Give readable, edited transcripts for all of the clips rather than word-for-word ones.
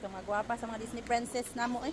ka mga gwapa sa mga Disney princess namo eh.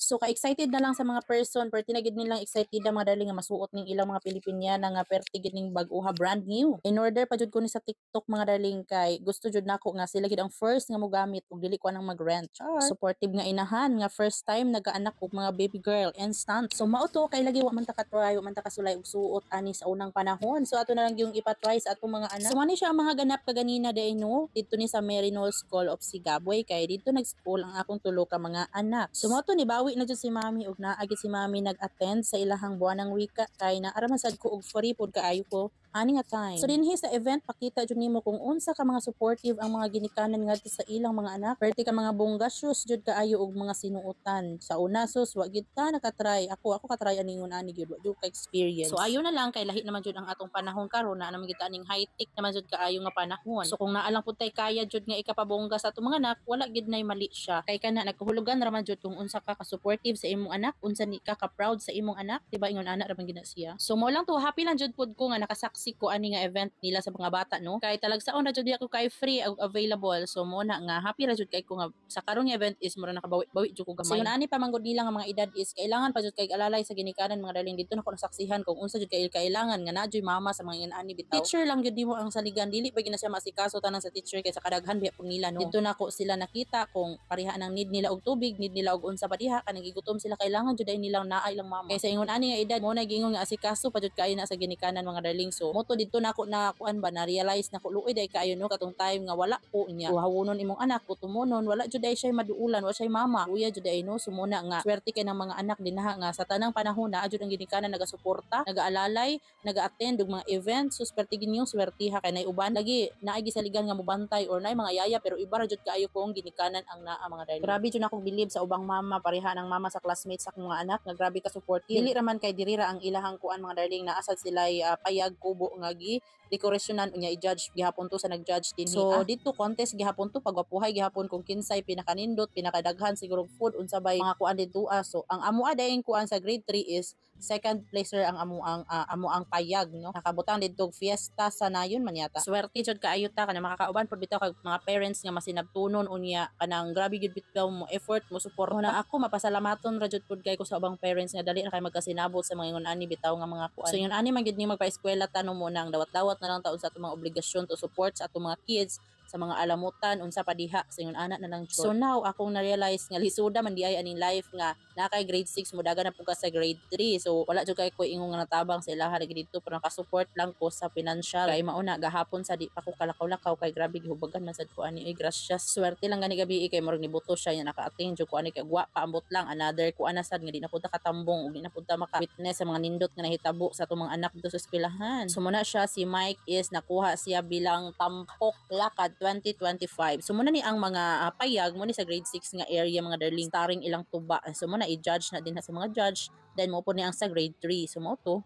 So ka-excited na lang sa mga person, perti na gid nilang excited ang mga darling nga masuot ning ilang mga Pilipiniana nga perti gid ning bag-oha brand new. In order pa jud ko ni sa TikTok mga darling kay gusto jud nako nga sila gid ang first nga mogamit ug dili ko nang mag-rent. Supportive nga inahan nga first time nagaanak og mga baby girl instant. So mao to kay lagi wa man ta ka-try, wa man ta kasulay og suot ani sa unang panahon. So ato na lang yung ipa-try sa atong mga anak. So mani siya ang mga ganap kaganina day no dito ni sa Merinol School of Sigaboy kay dito nag-school ang akong tulo ka mga anak. So mao to ni bawi na jud si mami ug naagi si mami nag-attend sa ilahang buwanang wika kay naaraman sad ko og free pod kaayo ko ani nga time. So dinhi sa event pakita jud nimo kung unsa ka mga supportive ang mga ginikanan ngadto sa ilang mga anak. Perti ka mga bonggasyos jud kaayo og mga sinuotan. Sa una sus wa gid ta nakatry. Ako katry aningon ani gyud wa jud ka experience. So ayo na lang kay lahi naman jud ang atong panahon karon na naman gid aning high tech naman jud kaayo nga panahon. So kung naa lang pud tay kaya jud nga ikapabongga sa atong mga anak wala gid nay mali siya. Kay kana nagkahulugan ra man jud kung unsa ka supportive sa imong anak, unsa ni ka proud sa imong anak, diba ingon ana ra man gid siya. So mo lang to happy lang jud pud ko nga nakasaksi ko ani nga event nila sa mga bata no. Kay talagsaon na jud ako kay free ug available. So mo na nga happy ra jud kay ko nga sa karong event is mura nakabawi jud ko gamay. So yun ani pa manggod nila nga mga edad is kailangan pa jud kay alalay sa ginikanan mga darling dito na ko nasaksihan kung unsa jud kay kailangan nga najoy mama sa mga inani bitaw. Teacher lang jud mo ang saligan dili pa gina siya masikaso tanan sa teacher kay sa kadaghan biya pug nila no. Dito na ko sila nakita kung pareha nang need nila og tubig, need nila og unsa pa diha kanang gigutom sila kailangan jud ay nilang naa ilang mama. Kay sa ingon ani nga edad mo na gingon nga asikaso pa jud kay na sa ginikanan mga darling. So moto dito na ako na kuan ba na realize na ko luoy day kaayo no katong time nga wala po niya. Hawonon imong anak tumunon wala jud ay siya maduulan, wala siya mama. Kuya jud ay no sumuna nga swerte kay ng mga anak dinha nga sa tanang panahon na jud ang ginikanan nagasuporta, nagaalalay, naga-attend og mga events. So swerte gid niyo swertiha kay nay uban lagi naay gisaligan nga mobantay or nay mga yaya pero iba ra jud kaayo kung ginikanan ang naa mga darling. Grabe jud ako bilib sa ubang mama pareha ng mama sa classmates sa akong mga anak nga grabe ka supportive. Dili ra man kay diri ra ang ilahang kuan mga darling na asad sila payag kubo nga gi dekorasyonan unya i-judge gihapon to sa nag-judge din. So dito contest gihapon to pagwapuhay gihapon kung kinsay pinakanindot pinakadaghan siguro food unsa bay mga kuan dito. So ang amoa dayon kuan sa grade 3 is second placer ang amoang payag no. Nakabutang dito fiesta sa nayon man yata. Swerte jud kaayo ta kana makakauban pud bitaw kag mga parents nga masinabtunon unya kanang grabe gid bitaw mo effort mo suporta. Na ako mapasalamaton ra jud pud kay ko sa ubang parents nga dali na kay magkasinabot sa mga ingon ani bitaw nga mga kuan. So ingon ani man gid ni magpa-eskwela tanong mo nang dawat-dawat na lang taon sa atong mga obligasyon to support sa atong mga kids sa mga alamutan unsa pa diha sa ingon ana na lang jud. So now akong na-realize nga lisuda man di ay aning life nga na kay grade 6 mo daga na pud ka sa grade 3. So wala jud kay ko ingon nga natabang sa ilaha dito pero naka-support lang ko sa financial kay mauna gahapon sa di pa ko kalakaw-lakaw kay grabe gihubagan man sad ko ani gracias. Swerte lang gani gabi kay murag nibuto siya nga naka-attend jud ko ani kay gwa paambot lang another ko ana sad nga di na pud katambong ug di na pud maka-witness sa mga nindot nga nahitabo sa atong mga anak dito sa eskwelahan. So muna siya si Mike is nakuha siya bilang tampok lakad 2025. So muna ni ang mga payag mo ni sa grade 6 nga area mga darling starring ilang tuba. So muna i-judge na din sa mga judge then mo po ni ang sa grade 3. So mo to